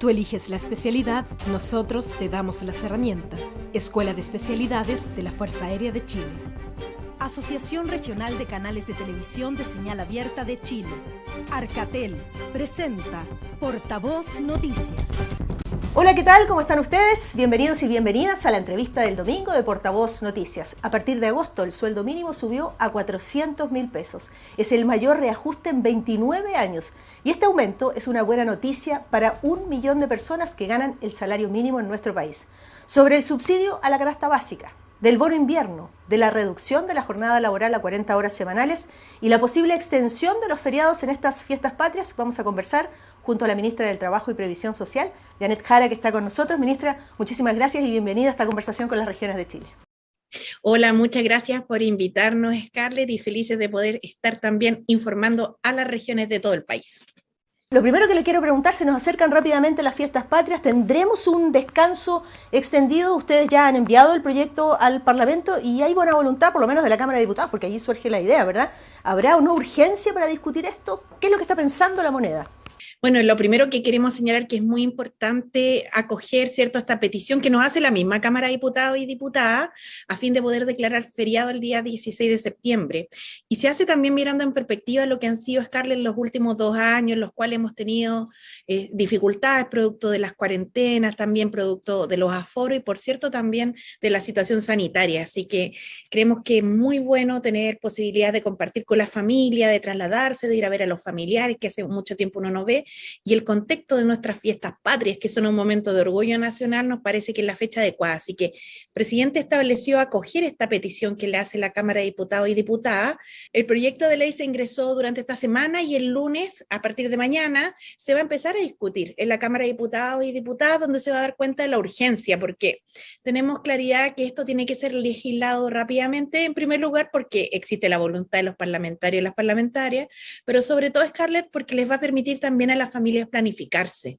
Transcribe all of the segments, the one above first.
Tú eliges la especialidad, nosotros te damos las herramientas. Escuela de Especialidades de la Fuerza Aérea de Chile. Asociación Regional de Canales de Televisión de Señal Abierta de Chile. Arcatel presenta Portavoz Noticias. Hola, ¿qué tal? ¿Cómo están ustedes? Bienvenidos y bienvenidas a la entrevista del domingo de Portavoz Noticias. A partir de agosto, el sueldo mínimo subió a 400.000 pesos. Es el mayor reajuste en 29 años. Y este aumento es una buena noticia para 1 millón de personas que ganan el salario mínimo en nuestro país. Sobre el subsidio a la canasta básica, del bono invierno, de la reducción de la jornada laboral a 40 horas semanales y la posible extensión de los feriados en estas fiestas patrias, vamos a conversar junto a la ministra del Trabajo y Previsión Social, Janet Jara, que está con nosotros. Ministra, muchísimas gracias y bienvenida a esta conversación con las regiones de Chile. Hola, muchas gracias por invitarnos, Scarlett, y felices de poder estar también informando a las regiones de todo el país. Lo primero que le quiero preguntar, se nos acercan rápidamente las fiestas patrias, ¿tendremos un descanso extendido? Ustedes ya han enviado el proyecto al Parlamento y hay buena voluntad, por lo menos de la Cámara de Diputados, porque allí surge la idea, ¿verdad? ¿Habrá una urgencia para discutir esto? ¿Qué es lo que está pensando la moneda? Bueno, lo primero que queremos señalar que es muy importante acoger, ¿cierto?, esta petición que nos hace la misma Cámara de Diputados y Diputadas a fin de poder declarar feriado el día 16 de septiembre. Y se hace también mirando en perspectiva lo que han sido, Scarlett, los últimos 2 años, los cuales hemos tenido dificultades producto de las cuarentenas, también producto de los aforos y, por cierto, también de la situación sanitaria. Así que creemos que es muy bueno tener posibilidad de compartir con la familia, de trasladarse, de ir a ver a los familiares, que hace mucho tiempo uno no ve. Y el contexto de nuestras fiestas patrias, que son un momento de orgullo nacional, nos parece que es la fecha adecuada. Así que el presidente estableció acoger esta petición que le hace la Cámara de Diputados y Diputadas. El proyecto de ley se ingresó durante esta semana y el lunes, a partir de mañana, se va a empezar a discutir en la Cámara de Diputados y Diputadas, donde se va a dar cuenta de la urgencia, porque tenemos claridad que esto tiene que ser legislado rápidamente, en primer lugar, porque existe la voluntad de los parlamentarios y las parlamentarias, pero sobre todo, Scarlett, porque les va a permitir también a las familias planificarse.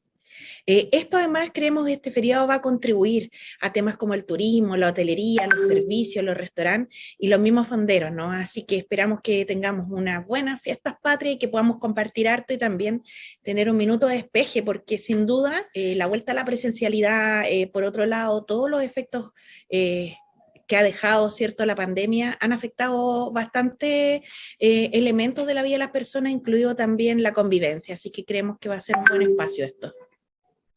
Esto además creemos este feriado va a contribuir a temas como el turismo, la hotelería, los servicios, los restaurantes y los mismos fonderos, ¿no? Así que esperamos que tengamos unas buenas fiestas patrias y que podamos compartir harto y también tener un minuto de despeje, porque sin duda la vuelta a la presencialidad, por otro lado, todos los efectos que ha dejado, ¿cierto?, la pandemia, han afectado bastante elementos de la vida de las personas, incluido también la convivencia, así que creemos que va a ser un buen espacio esto.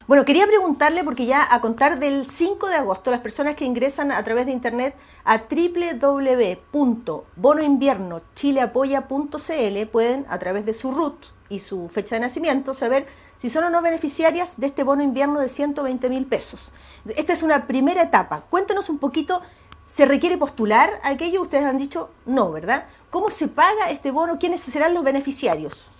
Bueno, quería preguntarle, porque ya a contar del 5 de agosto, las personas que ingresan a través de internet a www.bonoinviernochileapoya.cl pueden, a través de su RUT y su fecha de nacimiento, saber si son o no beneficiarias de este bono invierno de 120.000 pesos. Esta es una primera etapa. Cuéntanos un poquito. ¿Se requiere postular a aquello? Ustedes han dicho no, ¿verdad? ¿Cómo se paga este bono? ¿Quiénes serán los beneficiarios?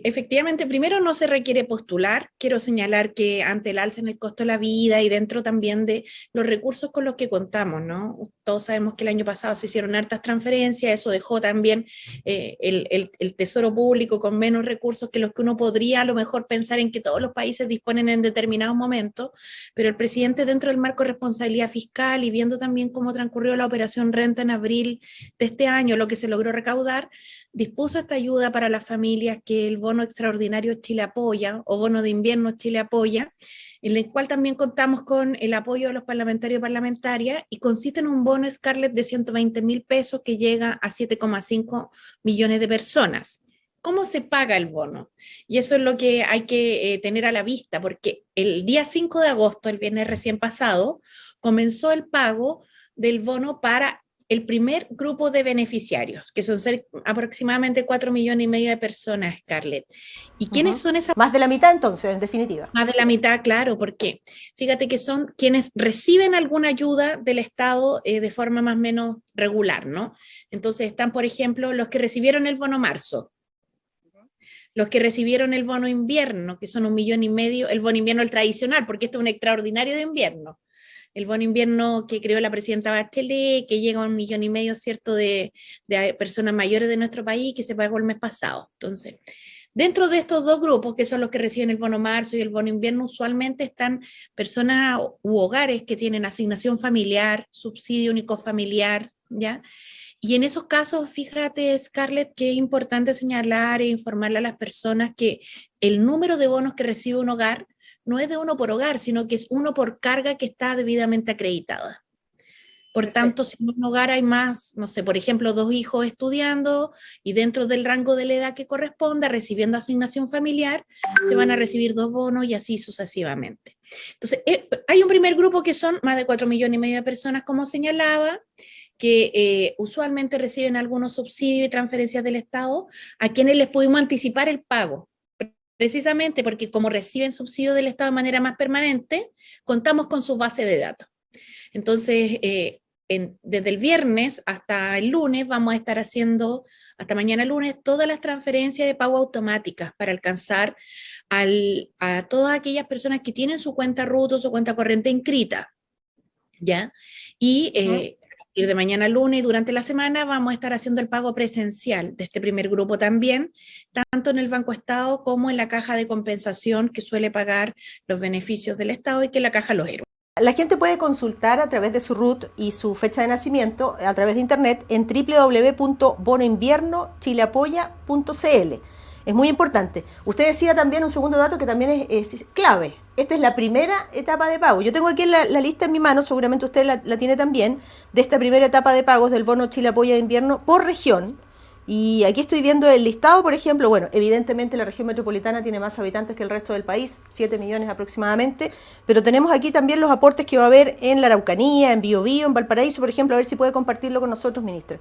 Efectivamente, primero no se requiere postular. Quiero señalar que ante el alza en el costo de la vida y dentro también de los recursos con los que contamos, ¿no? Todos sabemos que el año pasado se hicieron hartas transferencias, eso dejó también el tesoro público con menos recursos que los que uno podría a lo mejor pensar en que todos los países disponen en determinados momentos, pero el presidente, dentro del marco de responsabilidad fiscal y viendo también cómo transcurrió la operación Renta en abril de este año, lo que se logró recaudar, dispuso esta ayuda para las familias, que el bono extraordinario Chile Apoya o bono de invierno Chile Apoya, en el cual también contamos con el apoyo de los parlamentarios y parlamentarias, y consiste en un bono, Scarlett, de 120.000 pesos que llega a 7,5 millones de personas. ¿Cómo se paga el bono? Y eso es lo que hay que tener a la vista, porque el día 5 de agosto, el viernes recién pasado, comenzó el pago del bono para el primer grupo de beneficiarios, que son aproximadamente 4,5 millones de personas, Scarlett. ¿Y quiénes son esas? Más de la mitad, entonces, en definitiva. Más de la mitad, claro, porque fíjate que son quienes reciben alguna ayuda del Estado de forma más o menos regular, ¿no? Entonces están, por ejemplo, los que recibieron el bono marzo, los que recibieron el bono invierno, que son 1,5 millones, el bono invierno el tradicional, porque este es un extraordinario de invierno. El bono invierno que creó la presidenta Bachelet, que llega a 1,5 millones, ¿cierto?, de personas mayores de nuestro país, que se pagó el mes pasado. Entonces, dentro de estos dos grupos, que son los que reciben el bono marzo y el bono invierno, usualmente están personas u hogares que tienen asignación familiar, subsidio único familiar, ¿ya? Y en esos casos, fíjate, Scarlett, que es importante señalar e informarle a las personas que el número de bonos que recibe un hogar no es de uno por hogar, sino que es uno por carga que está debidamente acreditada. Por tanto, si en un hogar hay más, no sé, por ejemplo, 2 hijos estudiando y dentro del rango de la edad que corresponda, recibiendo asignación familiar, se van a recibir 2 bonos y así sucesivamente. Entonces, hay un primer grupo que son más de 4,5 millones de personas, como señalaba, que usualmente reciben algunos subsidios y transferencias del Estado, a quienes les pudimos anticipar el pago. Precisamente porque como reciben subsidios del Estado de manera más permanente, contamos con su base de datos. Entonces, desde el viernes hasta el lunes vamos a estar haciendo, hasta mañana lunes, todas las transferencias de pago automáticas para alcanzar a todas aquellas personas que tienen su cuenta RUT o su cuenta corriente inscrita, ¿ya? Y a partir de mañana lunes y durante la semana vamos a estar haciendo el pago presencial de este primer grupo también, tanto en el Banco Estado como en la caja de compensación que suele pagar los beneficios del Estado y que es la caja Los Héroes. La gente puede consultar a través de su RUT y su fecha de nacimiento a través de internet en www.bonoinviernochileapoya.cl. Es muy importante. Usted decía también un segundo dato que también es clave. Esta es la primera etapa de pago. Yo tengo aquí la lista en mi mano, seguramente usted la tiene también, de esta primera etapa de pagos del bono Chile Apoya de invierno por región. Y aquí estoy viendo el listado, por ejemplo, bueno, evidentemente la región metropolitana tiene más habitantes que el resto del país, 7 millones aproximadamente, pero tenemos aquí también los aportes que va a haber en la Araucanía, en Biobío, en Valparaíso, por ejemplo, a ver si puede compartirlo con nosotros, ministra.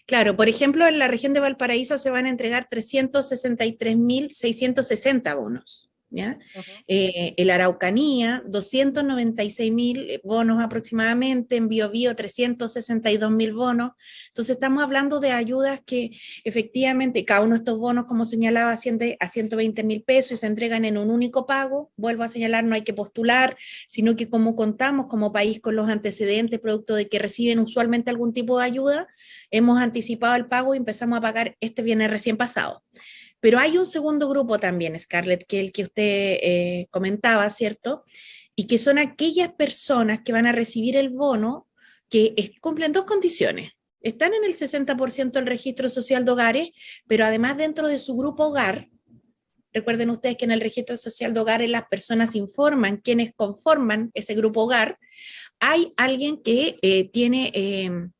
Claro, por ejemplo, en la región de Valparaíso se van a entregar 363.660 bonos. ¿Ya? En la Araucanía, 296.000 bonos aproximadamente, en Biobío 362.000 bonos. Entonces estamos hablando de ayudas que efectivamente cada uno de estos bonos, como señalaba, asciende a 120.000 pesos y se entregan en un único pago. Vuelvo a señalar, no hay que postular, sino que como contamos como país con los antecedentes producto de que reciben usualmente algún tipo de ayuda, hemos anticipado el pago y empezamos a pagar este viernes recién pasado. Pero hay un segundo grupo también, Scarlett, que es el que usted comentaba, ¿cierto? Y que son aquellas personas que van a recibir el bono que cumplen 2 condiciones. Están en el 60% del registro social de hogares, pero además dentro de su grupo hogar, recuerden ustedes que en el registro social de hogares las personas informan quienes conforman ese grupo hogar, hay alguien que tiene...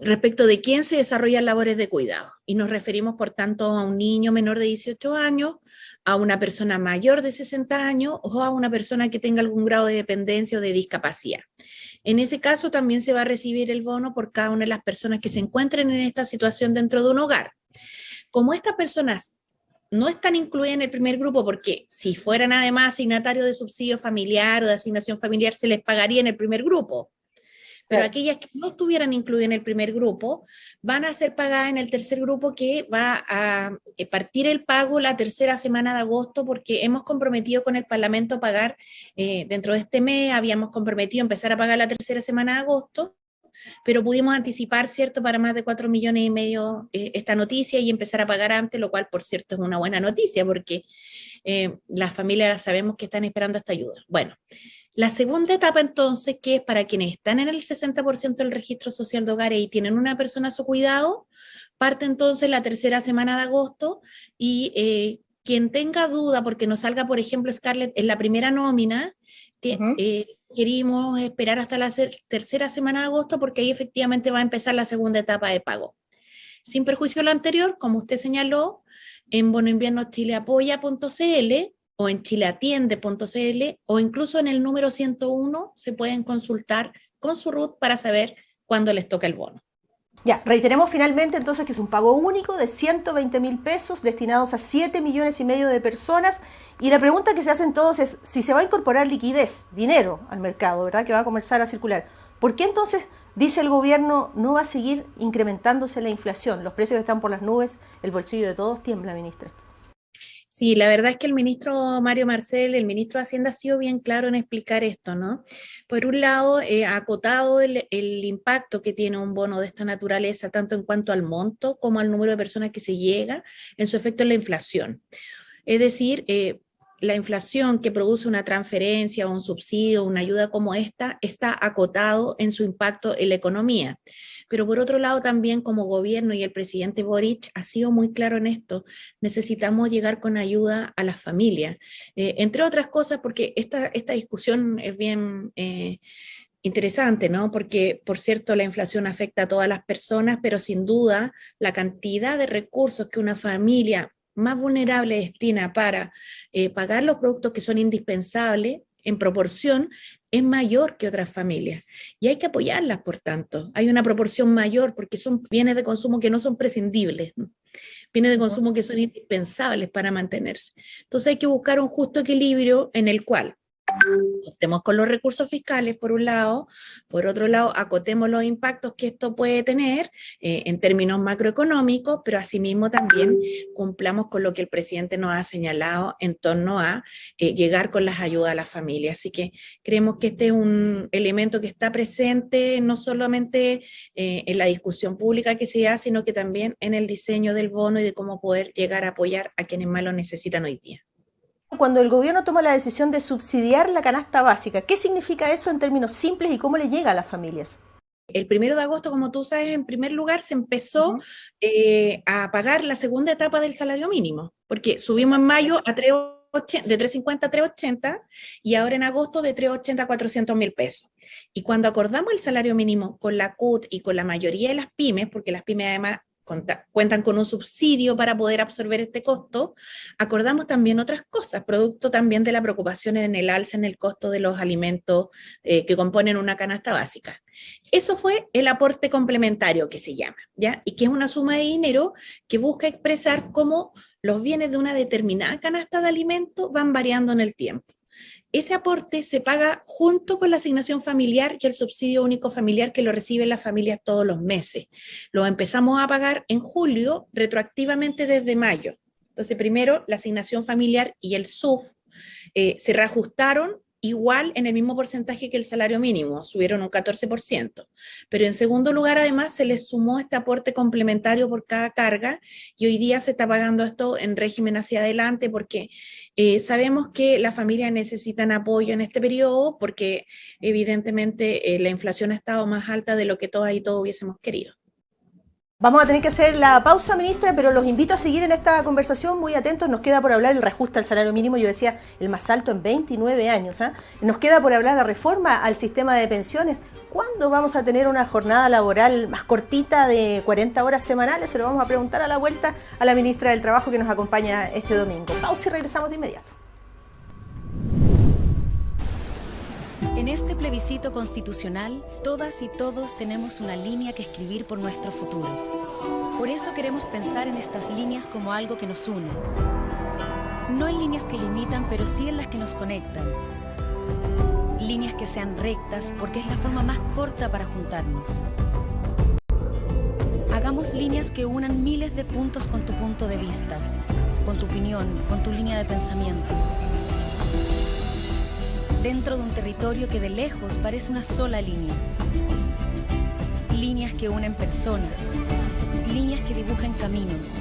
respecto de quién se desarrollan labores de cuidado. Y nos referimos, por tanto, a un niño menor de 18 años, a una persona mayor de 60 años o a una persona que tenga algún grado de dependencia o de discapacidad. En ese caso también se va a recibir el bono por cada una de las personas que se encuentren en esta situación dentro de un hogar. Como estas personas no están incluidas en el primer grupo, porque si fueran además asignatarios de subsidio familiar o de asignación familiar, se les pagaría en el primer grupo. Pero aquellas que no estuvieran incluidas en el primer grupo van a ser pagadas en el tercer grupo, que va a partir el pago la tercera semana de agosto, porque hemos comprometido con el Parlamento a pagar dentro de este mes, habíamos comprometido empezar a pagar la tercera semana de agosto, pero pudimos anticipar, ¿cierto?, para más de 4,5 millones esta noticia y empezar a pagar antes, lo cual, por cierto, es una buena noticia, porque las familias sabemos que están esperando esta ayuda. Bueno, la segunda etapa, entonces, que es para quienes están en el 60% del registro social de hogares y tienen una persona a su cuidado, parte entonces la tercera semana de agosto y quien tenga duda, porque nos salga, por ejemplo, Scarlett, en la primera nómina, que querimos esperar hasta la tercera semana de agosto, porque ahí efectivamente va a empezar la segunda etapa de pago. Sin perjuicio de lo anterior, como usted señaló, en bonoinviernochileapoya.cl o en chileatiende.cl o incluso en el número 101 se pueden consultar con su RUT para saber cuándo les toca el bono. Ya, reiteremos finalmente entonces que es un pago único de 120.000 pesos destinados a 7,5 millones de personas, y la pregunta que se hacen todos es si se va a incorporar liquidez, dinero al mercado, ¿verdad?, que va a comenzar a circular. ¿Por qué entonces, dice el gobierno, no va a seguir incrementándose la inflación? Los precios están por las nubes, el bolsillo de todos tiembla, ministra. Sí, la verdad es que el ministro Mario Marcel, el ministro de Hacienda, ha sido bien claro en explicar esto, ¿no? Por un lado, ha acotado el impacto que tiene un bono de esta naturaleza, tanto en cuanto al monto como al número de personas que se llega en su efecto en la inflación. Es decir, la inflación que produce una transferencia o un subsidio, una ayuda como esta, está acotado en su impacto en la economía. Pero por otro lado también como gobierno, y el presidente Boric ha sido muy claro en esto, necesitamos llegar con ayuda a las familias. Entre otras cosas, porque esta discusión es bien interesante, ¿no? Porque, por cierto, la inflación afecta a todas las personas, pero sin duda la cantidad de recursos que una familia más vulnerable destina para pagar los productos que son indispensables en proporción es mayor que otras familias. Y hay que apoyarlas, por tanto. Hay una proporción mayor porque son bienes de consumo que no son prescindibles, ¿no? Bienes de consumo que son indispensables para mantenerse. Entonces hay que buscar un justo equilibrio en el cual optemos con los recursos fiscales por un lado, por otro lado acotemos los impactos que esto puede tener en términos macroeconómicos, pero asimismo también cumplamos con lo que el presidente nos ha señalado en torno a llegar con las ayudas a las familias. Así que creemos que este es un elemento que está presente no solamente en la discusión pública que se hace, sino que también en el diseño del bono y de cómo poder llegar a apoyar a quienes más lo necesitan hoy día. Cuando el gobierno toma la decisión de subsidiar la canasta básica, ¿qué significa eso en términos simples y cómo le llega a las familias? El 1 de agosto, como tú sabes, en primer lugar se empezó a pagar la segunda etapa del salario mínimo, porque subimos en mayo a de 350 a 380 y ahora en agosto de 380 a 400 mil pesos. Y cuando acordamos el salario mínimo con la CUT y con la mayoría de las pymes, porque las pymes además cuentan con un subsidio para poder absorber este costo, acordamos también otras cosas, producto también de la preocupación en el alza en el costo de los alimentos que componen una canasta básica. Eso fue el aporte complementario que se llama, ¿ya? Y que es una suma de dinero que busca expresar cómo los bienes de una determinada canasta de alimentos van variando en el tiempo. Ese aporte se paga junto con la asignación familiar y el subsidio único familiar que lo reciben las familias todos los meses. Lo empezamos a pagar en julio, retroactivamente desde mayo. Entonces, primero, la asignación familiar y el SUF se reajustaron igual en el mismo porcentaje que el salario mínimo, subieron un 14%. Pero en segundo lugar, además, se les sumó este aporte complementario por cada carga y hoy día se está pagando esto en régimen hacia adelante porque sabemos que las familias necesitan apoyo en este periodo porque evidentemente la inflación ha estado más alta de lo que todas y todos hubiésemos querido. Vamos a tener que hacer la pausa, ministra, pero los invito a seguir en esta conversación muy atentos. Nos queda por hablar el reajuste al salario mínimo, yo decía, el más alto en 29 años. Nos queda por hablar la reforma al sistema de pensiones. ¿Cuándo vamos a tener una jornada laboral más cortita de 40 horas semanales? Se lo vamos a preguntar a la vuelta a la ministra del Trabajo que nos acompaña este domingo. Pausa y regresamos de inmediato. En este plebiscito constitucional, todas y todos tenemos una línea que escribir por nuestro futuro. Por eso queremos pensar en estas líneas como algo que nos une. No en líneas que limitan, pero sí en las que nos conectan. Líneas que sean rectas, porque es la forma más corta para juntarnos. Hagamos líneas que unan miles de puntos con tu punto de vista, con tu opinión, con tu línea de pensamiento. Dentro de un territorio que de lejos parece una sola línea. Líneas que unen personas, líneas que dibujan caminos,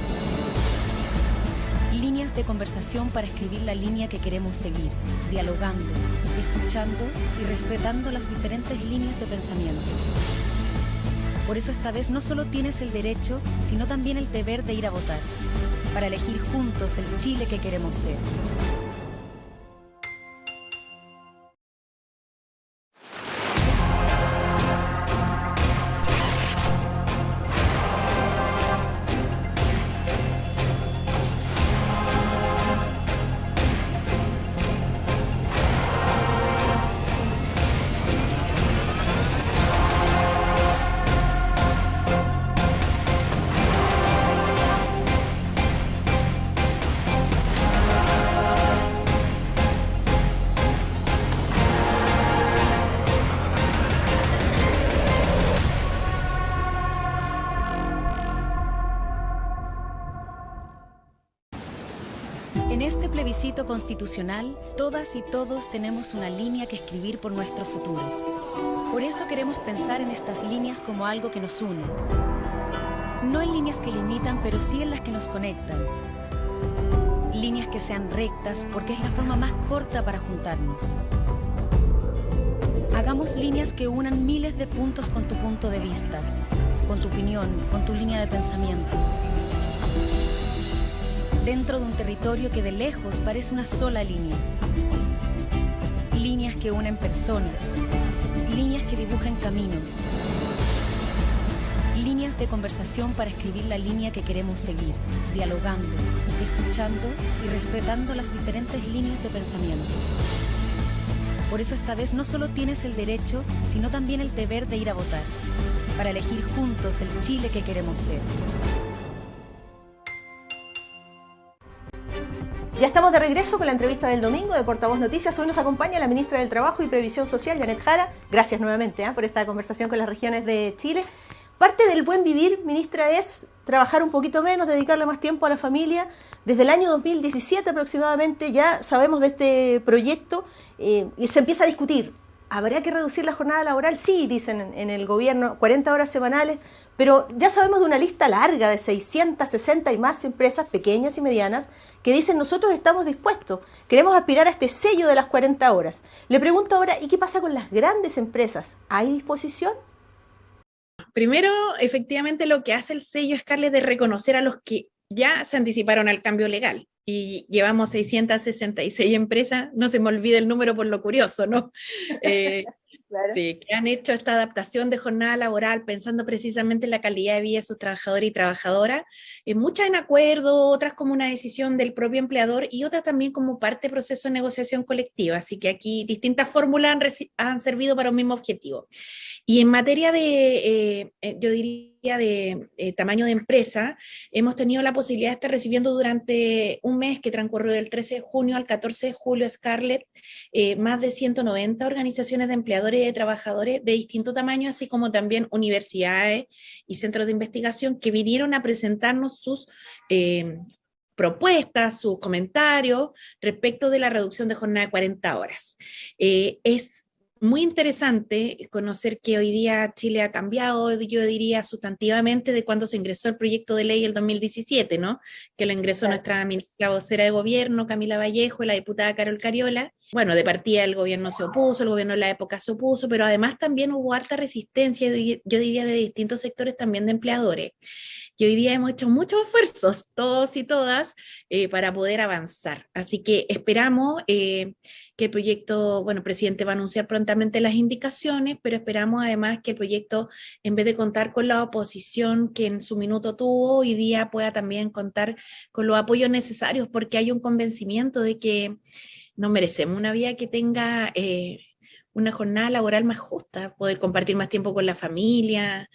líneas de conversación para escribir la línea que queremos seguir, dialogando, escuchando y respetando las diferentes líneas de pensamiento. Por eso esta vez no solo tienes el derecho, sino también el deber de ir a votar, para elegir juntos el Chile que queremos ser. En este plebiscito constitucional, todas y todos tenemos una línea que escribir por nuestro futuro. Por eso queremos pensar en estas líneas como algo que nos une. No en líneas que limitan, pero sí en las que nos conectan. Líneas líneas que sean rectas porque es la forma más corta para juntarnos. Hagamos líneas que unan miles de puntos con tu punto de vista, con tu opinión, con tu línea de pensamiento. Dentro de un territorio que de lejos parece una sola línea. Líneas que unen personas, líneas que dibujan caminos. Líneas de conversación para escribir la línea que queremos seguir, dialogando, escuchando y respetando las diferentes líneas de pensamiento. Por eso esta vez no solo tienes el derecho, sino también el deber de ir a votar, para elegir juntos el Chile que queremos ser. Ya estamos de regreso con la entrevista del domingo de Portavoz Noticias. Hoy nos acompaña la ministra del Trabajo y Previsión Social, Janet Jara. Gracias nuevamente por esta conversación con las regiones de Chile. Parte del buen vivir, ministra, es trabajar un poquito menos, dedicarle más tiempo a la familia. Desde el año 2017 aproximadamente ya sabemos de este proyecto y se empieza a discutir. ¿Habrá que reducir la jornada laboral? Sí, dicen en el gobierno, 40 horas semanales, pero ya sabemos de una lista larga de 660 y más empresas pequeñas y medianas que dicen nosotros estamos dispuestos, queremos aspirar a este sello de las 40 horas. Le pregunto ahora, ¿y qué pasa con las grandes empresas? ¿Hay disposición? Primero, efectivamente, lo que hace el sello, Scarlett, es reconocer a los que ya se anticiparon al cambio legal. Y llevamos 666 empresas, no se me olvide el número por lo curioso, ¿no? Claro. Sí, que han hecho esta adaptación de jornada laboral pensando precisamente en la calidad de vida de sus trabajadores y trabajadoras, muchas en acuerdo, otras como una decisión del propio empleador y otras también como parte del proceso de negociación colectiva. Así que aquí distintas fórmulas han servido para un mismo objetivo. Y en materia de, yo diría, de tamaño de empresa, hemos tenido la posibilidad de estar recibiendo durante un mes que transcurrió del 13 de junio al 14 de julio, Scarlett, más de 190 organizaciones de empleadores y de trabajadores de distinto tamaño, así como también universidades y centros de investigación que vinieron a presentarnos sus propuestas, sus comentarios respecto de la reducción de jornada de 40 horas. Es muy interesante conocer que hoy día Chile ha cambiado, yo diría, sustantivamente de cuando se ingresó el proyecto de ley el 2017, ¿no? Que lo ingresó nuestra ministra vocera de gobierno, Camila Vallejo, y la diputada Carol Cariola. Bueno, de partida el gobierno se opuso, el gobierno en la época se opuso, pero además también hubo harta resistencia, yo diría, de distintos sectores también de empleadores. Y hoy día hemos hecho muchos esfuerzos, todos y todas, para poder avanzar. Así que esperamos que el proyecto, bueno, el presidente va a anunciar prontamente las indicaciones, pero esperamos además que el proyecto, en vez de contar con la oposición que en su minuto tuvo, hoy día pueda también contar con los apoyos necesarios, porque hay un convencimiento de que nos merecemos una vida que tenga una jornada laboral más justa, poder compartir más tiempo con la familia,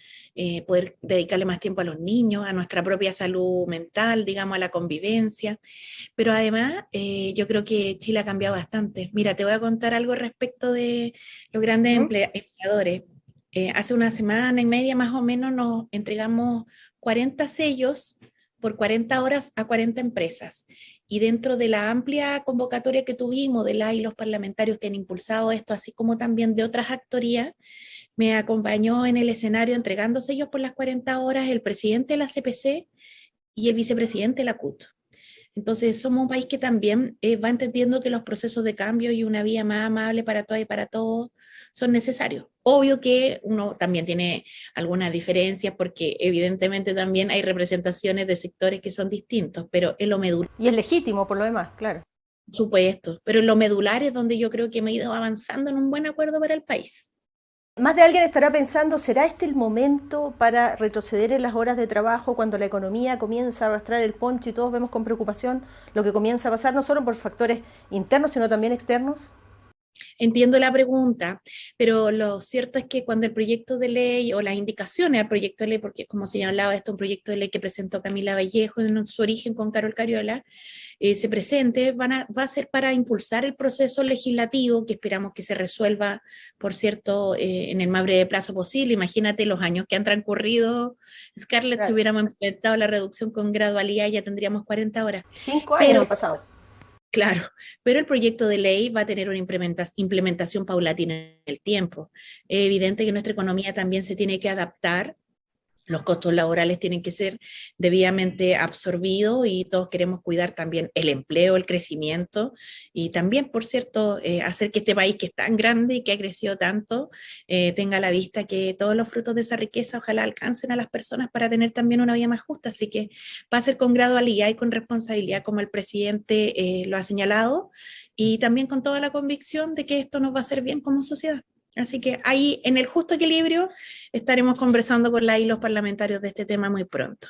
poder dedicarle más tiempo a los niños, a nuestra propia salud mental, digamos, a la convivencia. Pero además, yo creo que Chile ha cambiado bastante. Mira, te voy a contar algo respecto de los grandes empleadores. Hace una semana y media más o menos nos entregamos 40 sellos por 40 horas a 40 empresas. Y dentro de la amplia convocatoria que tuvimos de la y los parlamentarios que han impulsado esto, así como también de otras actorías, me acompañó en el escenario entregando sellos por las 40 horas el presidente de la CPC y el vicepresidente de la CUT. Entonces somos un país que también va entendiendo que los procesos de cambio y una vía más amable para todas y para todos son necesarios. Obvio que uno también tiene algunas diferencias porque evidentemente también hay representaciones de sectores que son distintos, pero en lo medular. Y es legítimo por lo demás, claro. Por supuesto, pero en lo medular es donde yo creo que hemos ido avanzando en un buen acuerdo para el país. Más de alguien estará pensando, ¿será este el momento para retroceder en las horas de trabajo cuando la economía comienza a arrastrar el poncho y todos vemos con preocupación lo que comienza a pasar, no solo por factores internos, sino también externos? Entiendo la pregunta, pero lo cierto es que cuando el proyecto de ley o las indicaciones al proyecto de ley, porque como se llamaba esto, un proyecto de ley que presentó Camila Vallejo en su origen con Carol Cariola, se presente, va a ser para impulsar el proceso legislativo que esperamos que se resuelva, por cierto, en el más breve plazo posible. Imagínate los años que han transcurrido, Scarlett, claro. Si hubiéramos implementado la reducción con gradualidad ya tendríamos 40 horas. 5 años han pasado. Claro, pero el proyecto de ley va a tener una implementación paulatina en el tiempo. Es evidente que nuestra economía también se tiene que adaptar Los costos laborales tienen que ser debidamente absorbidos y todos queremos cuidar también el empleo, el crecimiento y también, por cierto, hacer que este país que es tan grande y que ha crecido tanto, tenga a la vista que todos los frutos de esa riqueza ojalá alcancen a las personas para tener también una vida más justa. Así que va a ser con gradualidad y con responsabilidad como el presidente lo ha señalado y también con toda la convicción de que esto nos va a hacer bien como sociedad. Así que ahí, en el justo equilibrio, estaremos conversando con la y los parlamentarios de este tema muy pronto.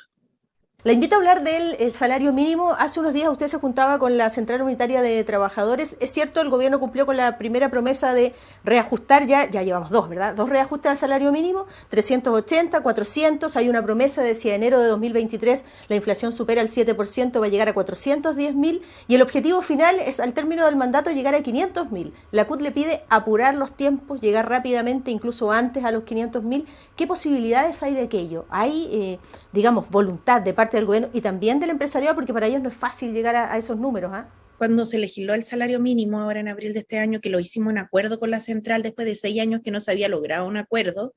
La invito a hablar del salario mínimo. Hace unos días usted se juntaba con la Central Unitaria de Trabajadores. Es cierto, el gobierno cumplió con la primera promesa de reajustar, ya llevamos dos, ¿verdad? Dos reajustes al salario mínimo, 380, 400. Hay una promesa de si a enero de 2023 la inflación supera el 7%, va a llegar a 410.000. Y el objetivo final es, al término del mandato, llegar a 500.000. La CUT le pide apurar los tiempos, llegar rápidamente, incluso antes a los 500.000. ¿Qué posibilidades hay de aquello? ¿Hay, digamos, voluntad de parte del gobierno y también del empresariado, porque para ellos no es fácil llegar a esos números? Cuando se legisló el salario mínimo ahora en abril de este año, que lo hicimos en acuerdo con la central después de 6 años que no se había logrado un acuerdo,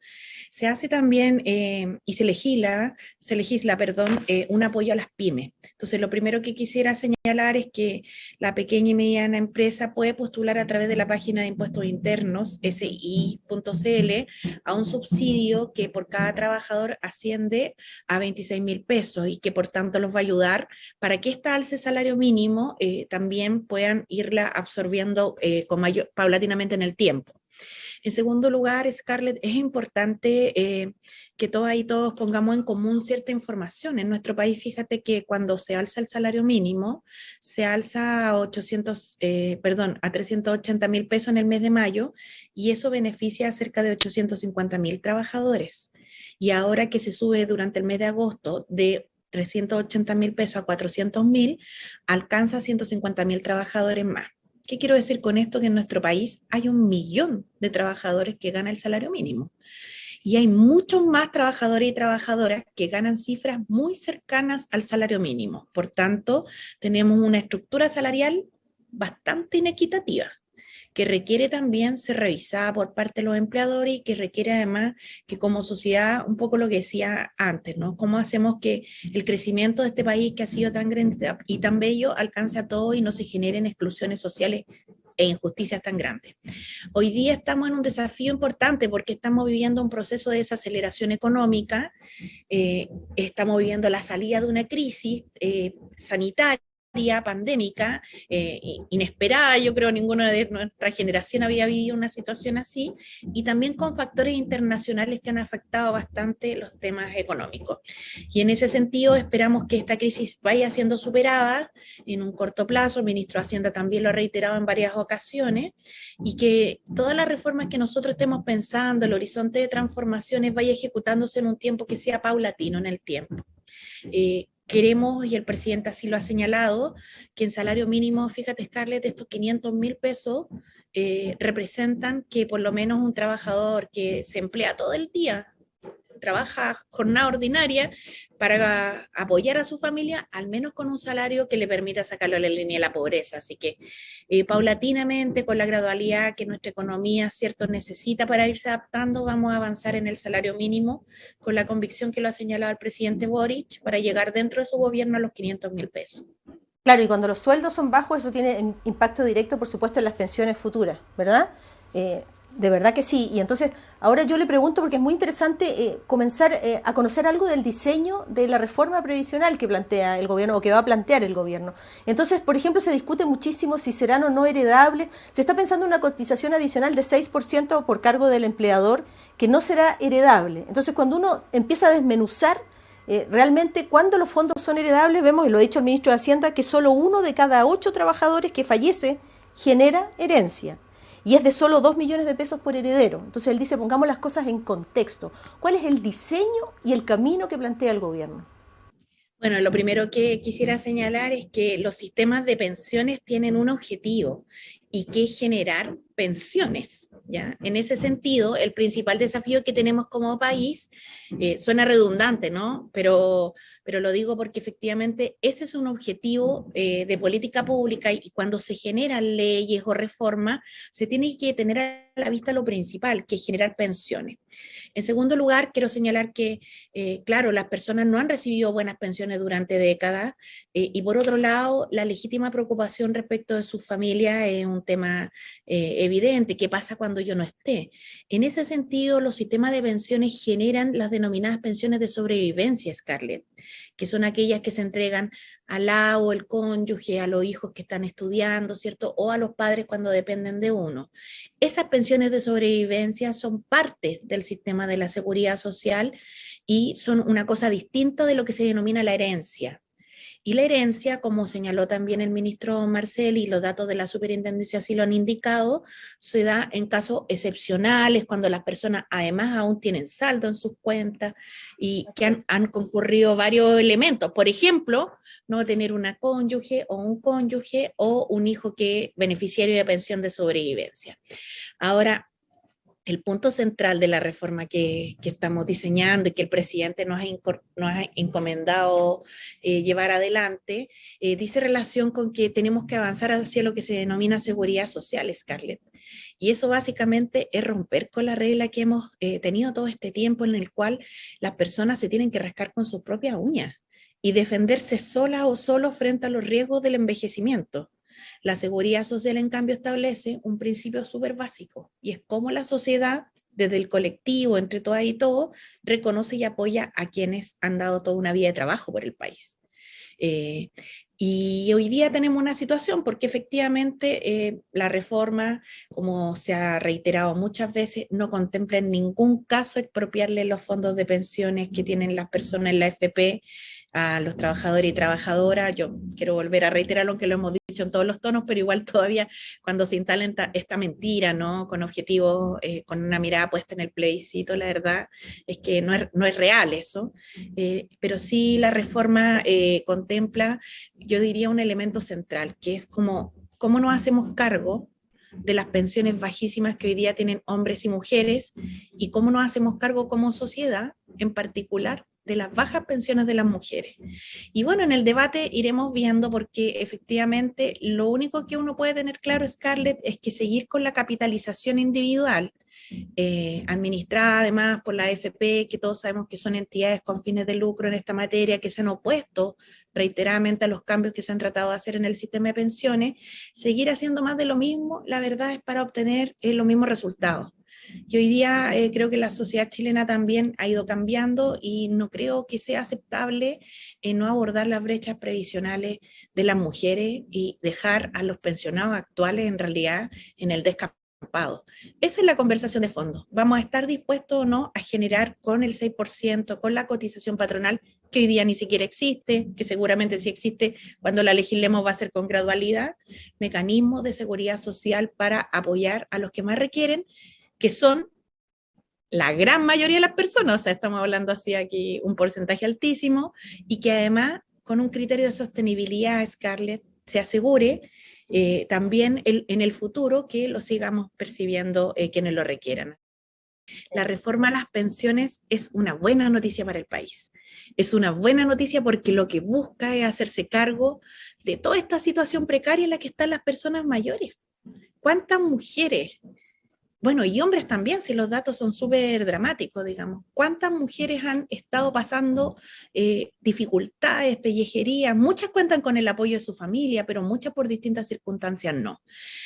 se hace también y se legisla, un apoyo a las pymes. Entonces, lo primero que quisiera señalar es que la pequeña y mediana empresa puede postular a través de la página de impuestos internos, si.cl, a un subsidio que por cada trabajador asciende a 26.000 pesos y que por tanto los va a ayudar para que esta alza de salario mínimo también puedan irla absorbiendo paulatinamente en el tiempo. En segundo lugar, Scarlett, es importante que todos pongamos en común cierta información. En nuestro país, fíjate que cuando se alza el salario mínimo, se alza a 380.000 pesos en el mes de mayo y eso beneficia a cerca de 850.000 trabajadores. Y ahora que se sube durante el mes de agosto de 380.000 pesos a 400.000, alcanza 150.000 trabajadores más. ¿Qué quiero decir con esto? Que en nuestro país hay 1 millón de trabajadores que ganan el salario mínimo. Y hay muchos más trabajadores y trabajadoras que ganan cifras muy cercanas al salario mínimo. Por tanto, tenemos una estructura salarial bastante inequitativa, que requiere también ser revisada por parte de los empleadores y que requiere además que como sociedad, un poco lo que decía antes, ¿no? ¿Cómo hacemos que el crecimiento de este país que ha sido tan grande y tan bello alcance a todos y no se generen exclusiones sociales e injusticias tan grandes? Hoy día estamos en un desafío importante porque estamos viviendo un proceso de desaceleración económica, estamos viviendo la salida de una crisis sanitaria, pandémica, inesperada. Yo creo que ninguna de nuestra generación había vivido una situación así, y también con factores internacionales que han afectado bastante los temas económicos. Y en ese sentido esperamos que esta crisis vaya siendo superada en un corto plazo. El ministro de Hacienda también lo ha reiterado en varias ocasiones, y que todas las reformas que nosotros estemos pensando, el horizonte de transformaciones, vaya ejecutándose en un tiempo que sea paulatino en el tiempo. Queremos, y el presidente así lo ha señalado, que en salario mínimo, fíjate Scarlett, estos 500.000 pesos representan que por lo menos un trabajador que se emplea todo el día, trabaja jornada ordinaria para apoyar a su familia, al menos con un salario que le permita sacarlo de la línea de la pobreza. Así que paulatinamente, con la gradualidad que nuestra economía, cierto, necesita para irse adaptando, vamos a avanzar en el salario mínimo con la convicción que lo ha señalado el presidente Boric para llegar dentro de su gobierno a los 500.000 pesos. Claro, y cuando los sueldos son bajos, eso tiene impacto directo, por supuesto, en las pensiones futuras, ¿verdad? De verdad que sí. Y entonces, ahora yo le pregunto, porque es muy interesante comenzar a conocer algo del diseño de la reforma previsional que plantea el gobierno o que va a plantear el gobierno. Entonces, por ejemplo, se discute muchísimo si serán o no heredables. Se está pensando en una cotización adicional de 6% por cargo del empleador que no será heredable. Entonces, cuando uno empieza a desmenuzar realmente cuando los fondos son heredables, vemos, y lo ha dicho el ministro de Hacienda, que solo 1 de cada 8 trabajadores que fallece genera herencia. Y es de solo 2 millones de pesos por heredero. Entonces él dice, pongamos las cosas en contexto. ¿Cuál es el diseño y el camino que plantea el gobierno? Bueno, lo primero que quisiera señalar es que los sistemas de pensiones tienen un objetivo, y que es generar pensiones, ¿ya? En ese sentido, el principal desafío que tenemos como país, suena redundante, ¿no? Pero lo digo porque efectivamente ese es un objetivo de política pública, y cuando se generan leyes o reformas, se tiene que tener a la vista lo principal, que es generar pensiones. En segundo lugar, quiero señalar que, claro, las personas no han recibido buenas pensiones durante décadas, y por otro lado, la legítima preocupación respecto de sus familias es un tema evidente. ¿Qué pasa cuando yo no esté? En ese sentido, los sistemas de pensiones generan las denominadas pensiones de sobrevivencia, Scarlett, que son aquellas que se entregan al o el cónyuge, a los hijos que están estudiando, ¿cierto? O a los padres cuando dependen de uno. Esas pensiones de sobrevivencia son parte del sistema de la seguridad social y son una cosa distinta de lo que se denomina la herencia. Y la herencia, como señaló también el ministro Marcel y los datos de la superintendencia así lo han indicado, se da en casos excepcionales, cuando las personas además aún tienen saldo en sus cuentas y que han concurrido varios elementos. Por ejemplo, no tener una cónyuge o un hijo que beneficiario de pensión de sobrevivencia. Ahora, el punto central de la reforma que estamos diseñando y que el presidente nos ha encomendado llevar adelante, dice relación con que tenemos que avanzar hacia lo que se denomina seguridad social, Scarlett. Y eso básicamente es romper con la regla que hemos tenido todo este tiempo en el cual las personas se tienen que rascar con sus propias uñas y defenderse sola o solo frente a los riesgos del envejecimiento. La seguridad social, en cambio, establece un principio súper básico y es cómo la sociedad, desde el colectivo, entre todas y todos, reconoce y apoya a quienes han dado toda una vida de trabajo por el país. Y hoy día tenemos una situación porque efectivamente la reforma, como se ha reiterado muchas veces, no contempla en ningún caso expropiarle los fondos de pensiones que tienen las personas en la AFP a los trabajadores y trabajadoras. Yo quiero volver a reiterar lo que lo hemos dicho en todos los tonos, pero igual todavía cuando se instala esta mentira, ¿no? Con objetivos, con una mirada puesta en el plebiscito, la verdad es que no es real eso, pero sí la reforma contempla, yo diría, un elemento central, que es cómo nos hacemos cargo de las pensiones bajísimas que hoy día tienen hombres y mujeres y cómo nos hacemos cargo como sociedad, en particular, de las bajas pensiones de las mujeres. Y bueno, en el debate iremos viendo porque efectivamente lo único que uno puede tener claro, Scarlett, es que seguir con la capitalización individual, administrada además por la AFP, que todos sabemos que son entidades con fines de lucro en esta materia, que se han opuesto reiteradamente a los cambios que se han tratado de hacer en el sistema de pensiones, seguir haciendo más de lo mismo, la verdad es para obtener los mismos resultados. Y hoy día creo que la sociedad chilena también ha ido cambiando y no creo que sea aceptable no abordar las brechas previsionales de las mujeres y dejar a los pensionados actuales en realidad en el descampado. Esa es la conversación de fondo. ¿Vamos a estar dispuestos o no a generar con el 6%, con la cotización patronal, que hoy día ni siquiera existe, que seguramente sí existe, cuando la legislemos va a ser con gradualidad, mecanismos de seguridad social para apoyar a los que más requieren, que son la gran mayoría de las personas? O sea, estamos hablando así aquí un porcentaje altísimo, y que además con un criterio de sostenibilidad, Scarlett, se asegure también en el futuro que lo sigamos percibiendo quienes lo requieran. La reforma a las pensiones es una buena noticia para el país. Es una buena noticia porque lo que busca es hacerse cargo de toda esta situación precaria en la que están las personas mayores. ¿Cuántas mujeres? Bueno, y hombres también, si los datos son súper dramáticos, digamos. ¿Cuántas mujeres han estado pasando dificultades, pellejerías? Muchas cuentan con el apoyo de su familia, pero muchas por distintas circunstancias no.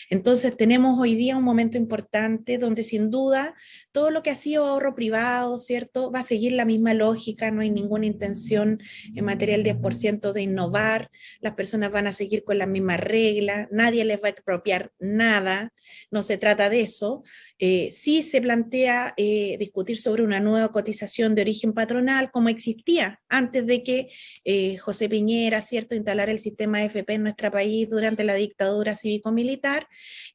Entonces tenemos hoy día un momento importante donde sin duda todo lo que ha sido ahorro privado, ¿cierto?, va a seguir la misma lógica, no hay ninguna intención en materia del 10% de innovar, las personas van a seguir con las mismas reglas, nadie les va a expropiar nada, no se trata de eso. Sí se plantea discutir sobre una nueva cotización de origen patronal como existía antes de que José Piñera, ¿cierto?, instalara el sistema de AFP en nuestro país durante la dictadura cívico-militar,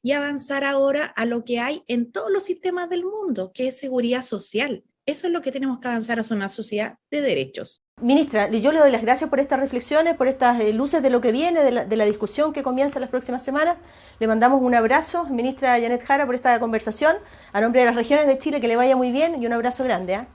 y avanzar ahora a lo que hay en todos los sistemas del mundo, que es seguridad social. Eso es lo que tenemos que avanzar hacia una sociedad de derechos. Ministra, yo le doy las gracias por estas reflexiones, por estas luces de lo que viene, de la discusión que comienza en las próximas semanas. Le mandamos un abrazo, ministra Janet Jara, por esta conversación. A nombre de las regiones de Chile, que le vaya muy bien y un abrazo grande.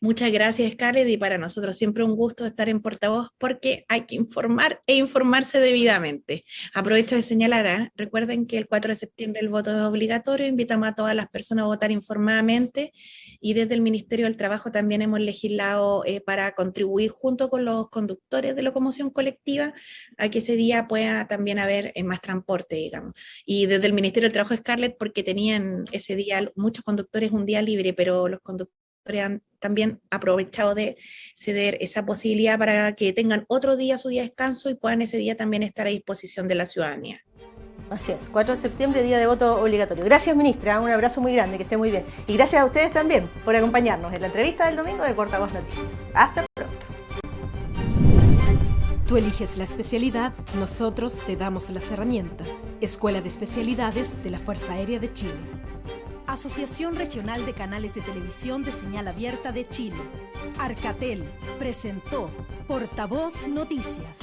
Muchas gracias, Scarlett, y para nosotros siempre un gusto estar en Portavoz porque hay que informar e informarse debidamente. Aprovecho de señalar, recuerden que el 4 de septiembre el voto es obligatorio, invitamos a todas las personas a votar informadamente y desde el Ministerio del Trabajo también hemos legislado para contribuir junto con los conductores de locomoción colectiva a que ese día pueda también haber más transporte, digamos. Y desde el Ministerio del Trabajo, Scarlett, porque tenían ese día muchos conductores un día libre, pero los conductores han también aprovechado de ceder esa posibilidad para que tengan otro día su día de descanso y puedan ese día también estar a disposición de la ciudadanía. Así es, 4 de septiembre, día de voto obligatorio. Gracias, ministra, un abrazo muy grande, que esté muy bien. Y gracias a ustedes también por acompañarnos en la entrevista del domingo de Portavoz Noticias. Hasta pronto. Tú eliges la especialidad, nosotros te damos las herramientas. Escuela de Especialidades de la Fuerza Aérea de Chile. Asociación Regional de Canales de Televisión de Señal Abierta de Chile. Arcatel presentó Portavoz Noticias.